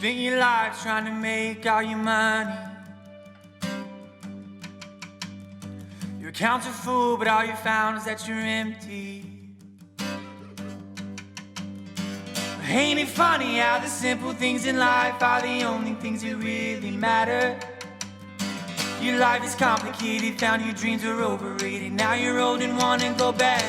spent your life trying to make all your money. Your accounts are full, but all you found is that you're empty. Ain't it funny how the simple things in life are the only things that really matter? Your life is complicated, found your dreams were overrated. Now you're old and wanna go back,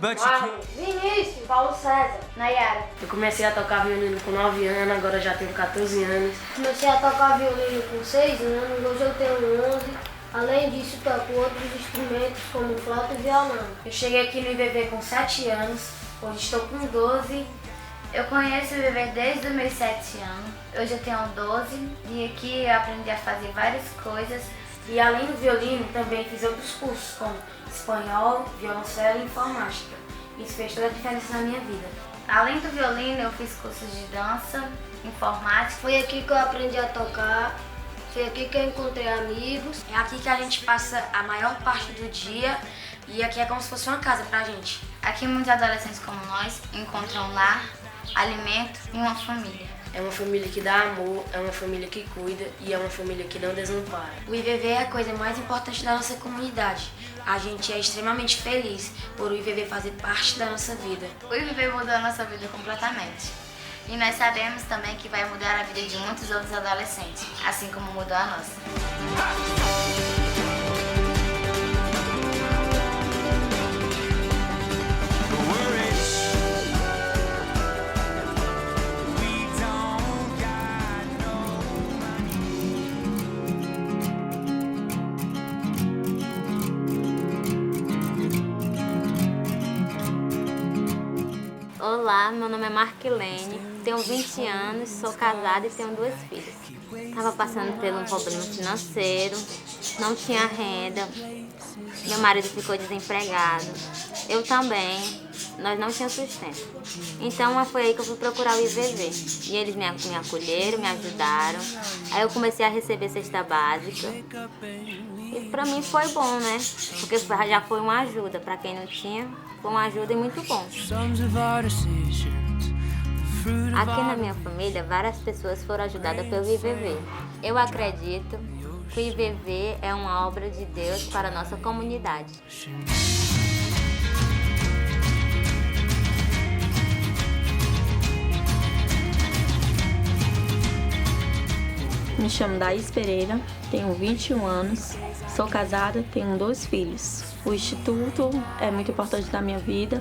but you can't. Vinícius, Paulo César, Nayara. Eu comecei a tocar violino com 9 anos, agora já tenho 14 anos. Comecei a tocar violino com 6 anos, hoje eu tenho 11. Além disso, toco outros instrumentos como flauta e violão. Eu cheguei aqui no IVV com 7 anos, hoje estou com 12. Eu conheço o IVV desde os meus 7 anos. Hoje eu tenho 12 e aqui eu aprendi a fazer várias coisas. E além do violino, também fiz outros cursos como espanhol, violoncelo e informática. Isso fez toda a diferença na minha vida. Além do violino, eu fiz cursos de dança, informática. Foi aqui que eu aprendi a tocar, foi aqui que eu encontrei amigos. É aqui que a gente passa a maior parte do dia e aqui é como se fosse uma casa pra gente. Aqui muitos adolescentes como nós encontram lar, alimento e uma família. É uma família que dá amor, é uma família que cuida e é uma família que não desampara. O IVV é a coisa mais importante da nossa comunidade. A gente é extremamente feliz por o IVV fazer parte da nossa vida. O IVV mudou a nossa vida completamente. E nós sabemos também que vai mudar a vida de muitos outros adolescentes, assim como mudou a nossa. Olá, meu nome é Marquilene, tenho 20 anos, sou casada e tenho 2 filhas. Estava passando por um problema financeiro, não tinha renda, meu marido ficou desempregado, eu também, nós não tínhamos sustento. Então foi aí que eu fui procurar o IVV e eles me acolheram, me ajudaram. Aí eu comecei a receber cesta básica e pra mim foi bom, né? Porque já foi uma ajuda, pra quem não tinha, foi uma ajuda e muito bom. Aqui na minha família, várias pessoas foram ajudadas pelo IVV. Eu acredito que o IVV é uma obra de Deus para a nossa comunidade. Me chamo Daís Pereira, tenho 21 anos, sou casada, tenho 2 filhos. O Instituto é muito importante na minha vida,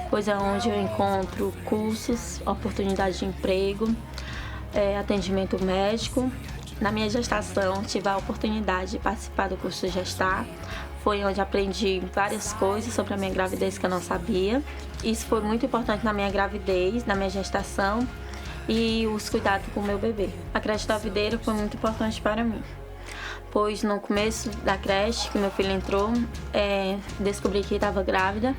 pois é onde eu encontro cursos, oportunidade de emprego, atendimento médico. Na minha gestação, tive a oportunidade de participar do curso de gestar. Foi onde aprendi várias coisas sobre a minha gravidez que eu não sabia. Isso foi muito importante na minha gravidez, na minha gestação e os cuidados com o meu bebê. A creche da videira foi muito importante para mim, pois no começo da creche que meu filho entrou, descobri que estava grávida.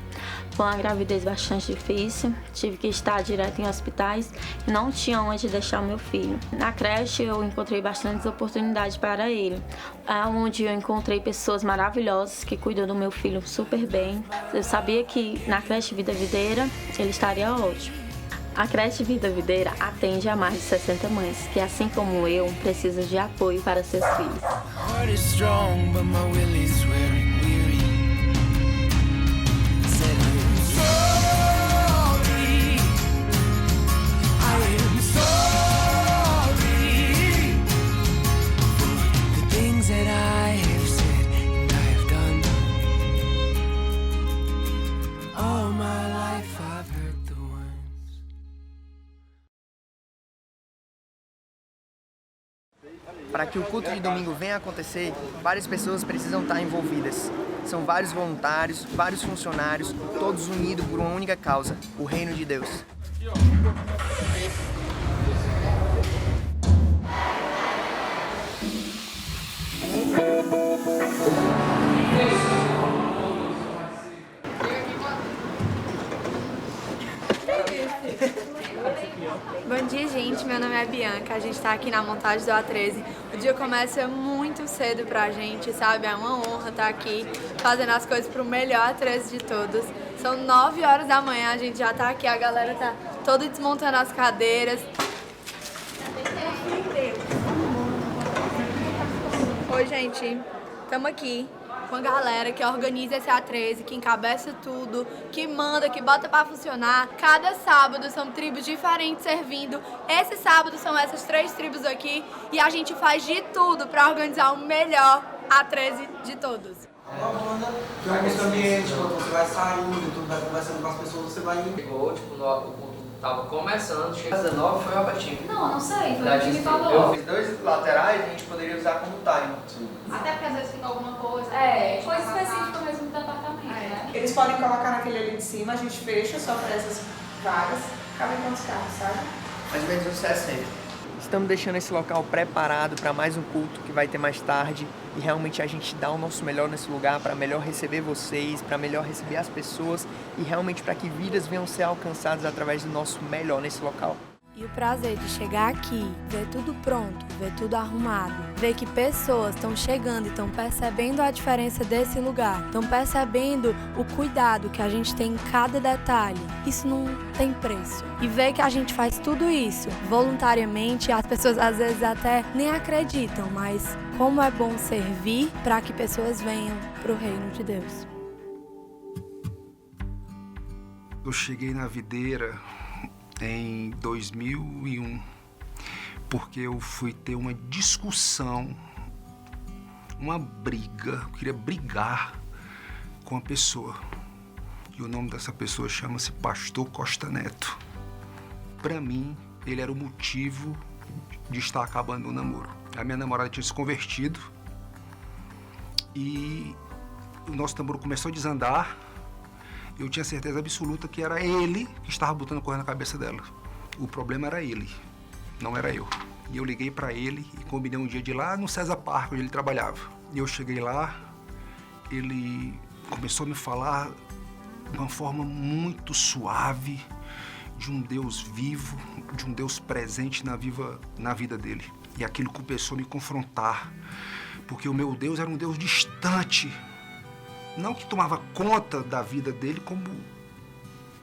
Foi uma gravidez bastante difícil, tive que estar direto em hospitais e não tinha onde deixar o meu filho. Na creche eu encontrei bastantes oportunidades para ele, onde eu encontrei pessoas maravilhosas que cuidam do meu filho super bem. Eu sabia que na creche Vida Videira ele estaria ótimo. A creche Vida Videira atende a mais de 60 mães que, assim como eu, precisam de apoio para seus filhos. Para que o culto de domingo venha a acontecer, várias pessoas precisam estar envolvidas. São vários voluntários, vários funcionários, todos unidos por uma única causa, o reino de Deus. Bom dia, gente. Meu nome é Bianca. A gente está aqui na montagem do A13. O dia começa muito cedo pra gente, sabe? É uma honra estar aqui fazendo as coisas pro melhor A13 de todos. São 9 horas da manhã, a gente já tá aqui, a galera tá toda desmontando as cadeiras. Oi, gente. Estamos aqui com a galera que organiza esse A13, que encabeça tudo, que manda, que bota pra funcionar. Cada sábado são tribos diferentes servindo. Esse sábado são essas 3 tribos aqui e a gente faz de tudo pra organizar o melhor A13 de todos. Uma banda que é esse ambiente, quando você vai saindo, tudo vai conversando com as pessoas, você vai indo. Chegou, tipo, o culto tava começando, chegou às 19, foi o Albertinho. Não sei, foi o que me falou. Eu fiz 2 laterais e a gente poderia usar como time. Até porque às vezes fica alguma coisa. Coisa específica mesmo do departamento, né? Eles podem colocar naquele ali de cima, a gente fecha só para essas vagas. Cabem quantos carros, sabe? Mais ou menos uns 60. Estamos deixando esse local preparado para mais um culto que vai ter mais tarde e realmente a gente dá o nosso melhor nesse lugar para melhor receber vocês, para melhor receber as pessoas e realmente para que vidas venham ser alcançadas através do nosso melhor nesse local. E o prazer de chegar aqui, ver tudo pronto, ver tudo arrumado, ver que pessoas estão chegando e estão percebendo a diferença desse lugar, estão percebendo o cuidado que a gente tem em cada detalhe, isso não tem preço. E ver que a gente faz tudo isso voluntariamente, as pessoas às vezes até nem acreditam, mas como é bom servir para que pessoas venham para o reino de Deus. Eu cheguei na videira em 2001, porque eu fui ter uma discussão, uma briga, eu queria brigar com a pessoa. E o nome dessa pessoa chama-se Pastor Costa Neto. Para mim, ele era o motivo de estar acabando o namoro. A minha namorada tinha se convertido e o nosso namoro começou a desandar. Eu tinha certeza absoluta que era ele que estava botando coisa na cabeça dela. O problema era ele, não era eu. E eu liguei para ele e combinei um dia de ir lá no César Parque, onde ele trabalhava. E eu cheguei lá, ele começou a me falar de uma forma muito suave, de um Deus vivo, de um Deus presente na vida dele. E aquilo começou a me confrontar, porque o meu Deus era um Deus distante, não que tomava conta da vida dele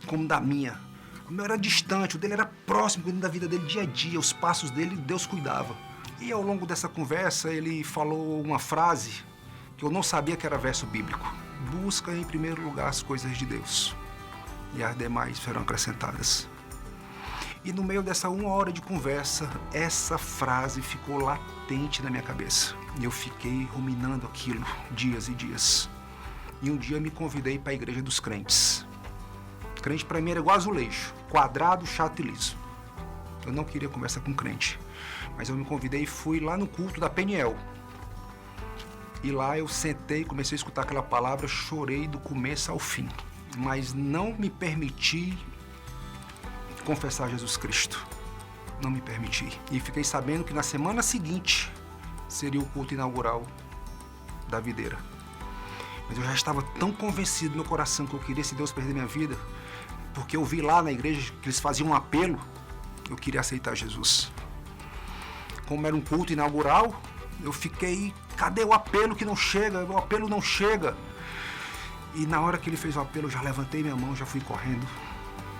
como da minha. O meu era distante, o dele era próximo, cuidando da vida dele dia a dia, os passos dele, Deus cuidava. E ao longo dessa conversa, ele falou uma frase que eu não sabia que era verso bíblico. Busca em primeiro lugar as coisas de Deus, e as demais serão acrescentadas. E no meio dessa 1 hora de conversa, essa frase ficou latente na minha cabeça. E eu fiquei ruminando aquilo dias e dias. E um dia me convidei para a igreja dos crentes. Crente para mim era igual azulejo, quadrado, chato e liso. Eu não queria conversar com crente, mas eu me convidei e fui lá no culto da Peniel. E lá eu sentei, comecei a escutar aquela palavra, chorei do começo ao fim. Mas não me permiti confessar Jesus Cristo. Não me permiti. E fiquei sabendo que na semana seguinte seria o culto inaugural da videira. Mas eu já estava tão convencido no meu coração que eu queria esse Deus perder minha vida, porque eu vi lá na igreja que eles faziam um apelo, eu queria aceitar Jesus. Como era um culto inaugural, eu fiquei, cadê o apelo que não chega? O apelo não chega. E na hora que ele fez o apelo, eu já levantei minha mão, já fui correndo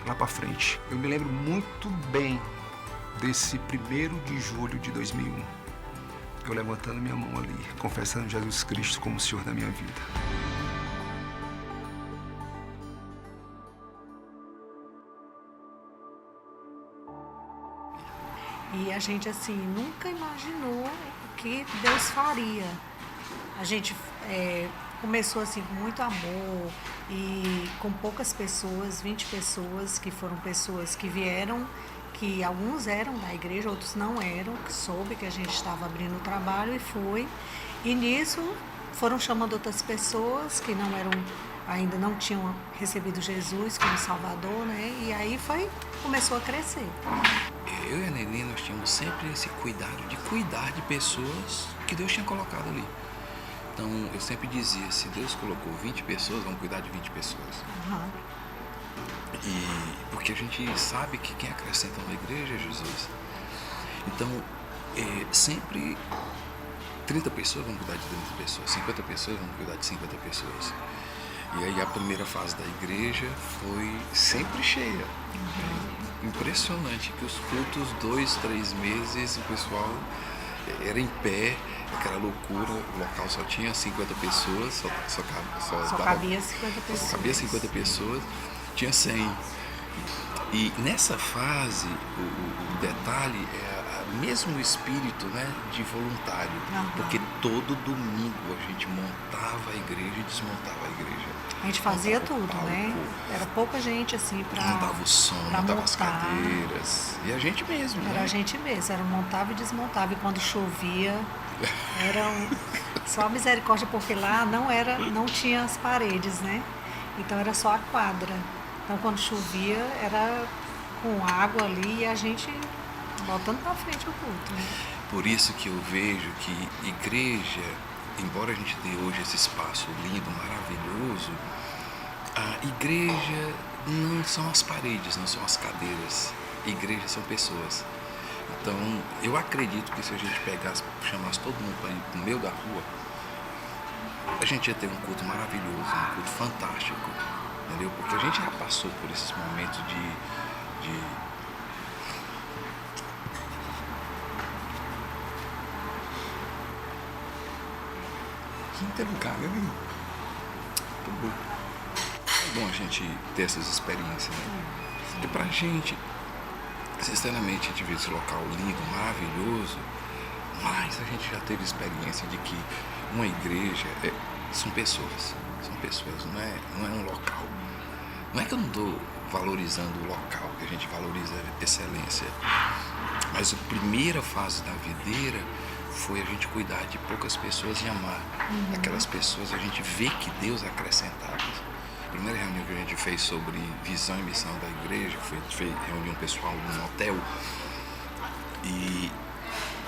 lá para frente. Eu me lembro muito bem desse 1º de julho de 2001. Eu levantando minha mão ali, confessando Jesus Cristo como o Senhor da minha vida. E a gente, assim, nunca imaginou o que Deus faria. A gente começou, assim, com muito amor e com poucas pessoas, 20 pessoas, que foram pessoas que vieram, que alguns eram da igreja, outros não eram, que soube que a gente estava abrindo o trabalho e foi. E nisso foram chamando outras pessoas que não eram, ainda não tinham recebido Jesus como Salvador, né? E aí começou a crescer. Eu e a Nenê, nós tínhamos sempre esse cuidado de cuidar de pessoas que Deus tinha colocado ali. Então, eu sempre dizia, se Deus colocou 20 pessoas, vamos cuidar de 20 pessoas. Uhum. E porque a gente sabe que quem acrescenta na igreja é Jesus. Então, sempre 30 pessoas vão cuidar de 30 pessoas, 50 pessoas vão cuidar de 50 pessoas. E aí a primeira fase da igreja foi sempre cheia. Uhum. Impressionante que os cultos, 2, 3 meses, o pessoal era em pé, aquela loucura, o local só tinha 50 pessoas, Só cabia 50 pessoas. Só cabia 50 pessoas, tinha 100. E nessa fase, o detalhe é o mesmo espírito, né, de voluntário, porque todo domingo a gente montava a igreja e desmontava a igreja. A gente fazia tudo, né? Era pouca gente assim para montava o som, montava as cadeiras, e a gente mesmo. Era né? a gente mesmo, era montava e desmontava, e quando chovia era só misericórdia, porque lá não tinha as paredes, né? Então era só a quadra. Então quando chovia era com água ali e a gente botando para frente o culto, né? Por isso que eu vejo que igreja, embora a gente tenha hoje esse espaço lindo, maravilhoso, a igreja não são as paredes, não são as cadeiras. Igreja são pessoas. Então, eu acredito que se a gente pegasse, chamasse todo mundo para ir no meio da rua, a gente ia ter um culto maravilhoso, um culto fantástico, entendeu? Porque a gente já passou por esses momentos de interrogável, né? Muito bom. É bom a gente ter essas experiências, né? Porque pra gente, sinceramente, a gente vê esse local lindo, maravilhoso, mas a gente já teve experiência de que uma igreja são pessoas, não é um local. Não é que eu não estou valorizando o local, que a gente valoriza a excelência, mas a primeira fase da videira foi a gente cuidar de poucas pessoas e amar. Aquelas pessoas a gente vê que Deus acrescentava. A primeira reunião que a gente fez sobre visão e missão da igreja foi reunião pessoal num hotel. E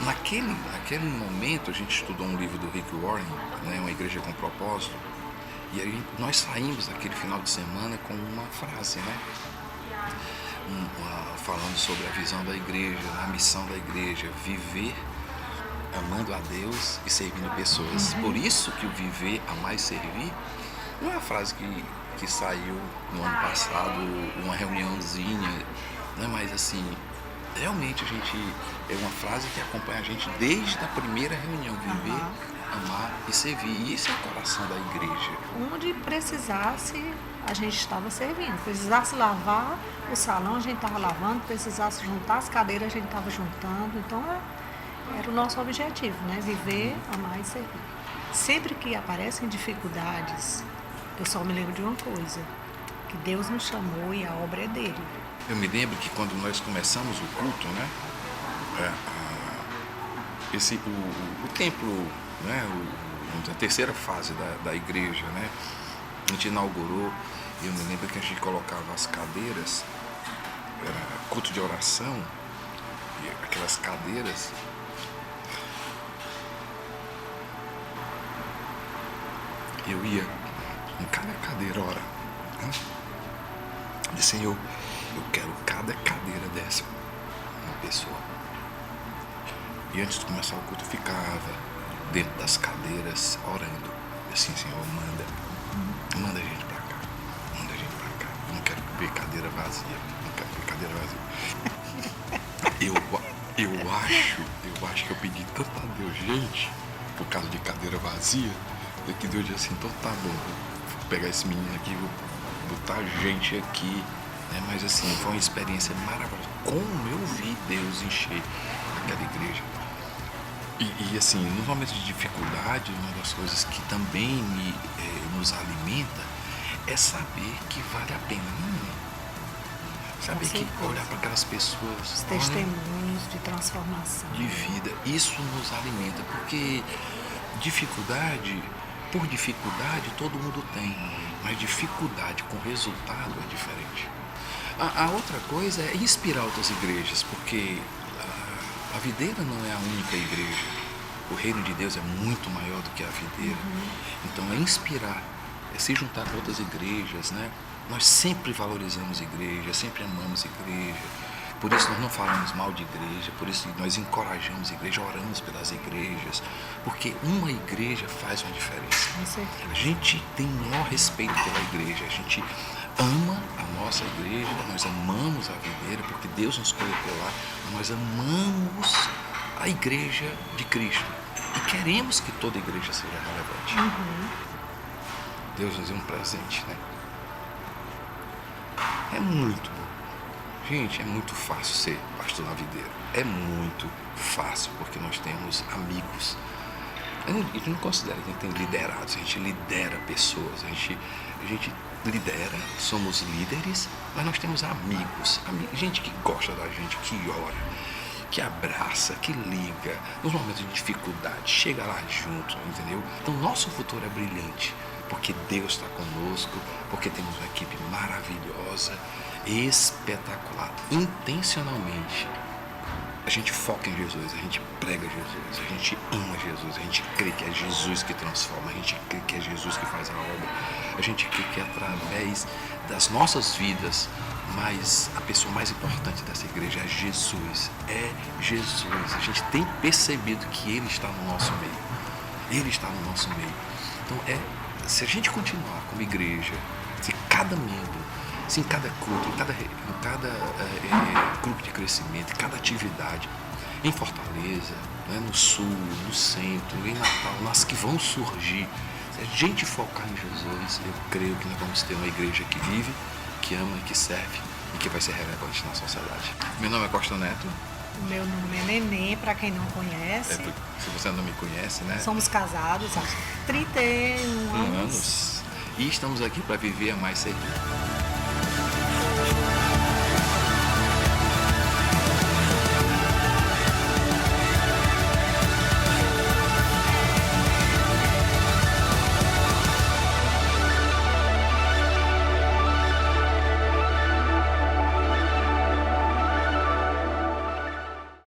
naquele momento a gente estudou um livro do Rick Warren, né, Uma Igreja com Propósito. E aí nós saímos naquele final de semana com uma frase, né? Falando sobre a visão da igreja, a missão da igreja, viver amando a Deus e servindo pessoas. Por isso que o viver, amar e servir não é uma frase que saiu no ano passado, uma reuniãozinha, né? Mas assim, realmente é uma frase que acompanha a gente desde a primeira reunião, viver, amar e servir. E isso é o coração da igreja. Onde precisasse, a gente estava servindo. Precisasse lavar o salão, a gente estava lavando. Precisasse juntar as cadeiras, a gente estava juntando. Então, era o nosso objetivo, né? Viver, amar e servir. Sempre que aparecem dificuldades, eu só me lembro de uma coisa, que Deus nos chamou e a obra é dele. Eu me lembro que quando nós começamos o culto, né? O templo, né? A terceira fase da igreja, né? A gente inaugurou, e eu me lembro que a gente colocava as cadeiras, era culto de oração, e aquelas cadeiras. Eu ia em cada cadeira orar, né? Disse, Senhor, eu quero cada cadeira dessa, uma pessoa. E antes de começar o culto, eu ficava dentro das cadeiras orando. E assim, Senhor, manda a gente pra cá, manda a gente pra cá. Eu não quero ver cadeira vazia, não quero ver cadeira vazia. Eu acho que eu pedi tanto a Deus, gente, por causa de cadeira vazia, que Deus disse assim, então tá bom, vou pegar esse menino aqui, vou botar gente aqui, né? Mas assim, foi uma experiência maravilhosa. Como eu vi Deus encher aquela igreja. E assim, nos momentos de dificuldade, uma das coisas que também nos alimenta é saber que vale a pena, saber que olhar para aquelas pessoas, os testemunhos de transformação, de vida, isso nos alimenta, porque por dificuldade todo mundo tem, mas dificuldade com resultado é diferente. A outra coisa é inspirar outras igrejas, porque a videira não é a única igreja. O reino de Deus é muito maior do que a videira. Então é inspirar, é se juntar com outras igrejas, né? Nós sempre valorizamos igreja, sempre amamos igreja. Por isso nós não falamos mal de igreja, por isso nós encorajamos a igreja, oramos pelas igrejas, porque uma igreja faz uma diferença. A gente tem o maior respeito pela igreja, a gente ama a nossa igreja, nós amamos a videira, porque Deus nos colocou lá, nós amamos a igreja de Cristo. E queremos que toda igreja seja relevante. Deus nos deu um presente, né? É muito bom. Gente, é muito fácil ser pastor na videira. É muito fácil, porque nós temos amigos. A gente não considera que a gente tem liderados, a gente lidera pessoas, a gente lidera, somos líderes, mas nós temos amigos, gente que gosta da gente, que ora, que abraça, que liga, nos momentos de dificuldade, chega lá junto, entendeu? Então, nosso futuro é brilhante, porque Deus está conosco, porque temos uma equipe maravilhosa, espetacular, intencionalmente. A gente foca em Jesus, a gente prega Jesus, a gente ama Jesus, a gente crê que é Jesus que transforma, a gente crê que é Jesus que faz a obra, a gente crê que através das nossas vidas, mas a pessoa mais importante dessa igreja é Jesus, A gente tem percebido que Ele está no nosso meio, Ele está no nosso meio. Então, se a gente continuar como igreja, se cada membro, em cada culto, em cada grupo de crescimento, em cada atividade, em Fortaleza, né, no Sul, no Centro, em Natal, nas que vão surgir, se a gente focar em Jesus, eu creio que nós vamos ter uma igreja que vive, que ama, que serve e que vai ser relevante na sociedade. Meu nome é Costa Neto. O meu nome é Nenê, para quem não conhece. Se você não me conhece, né? Somos casados há 31 anos. E estamos aqui para viver, amar e servir.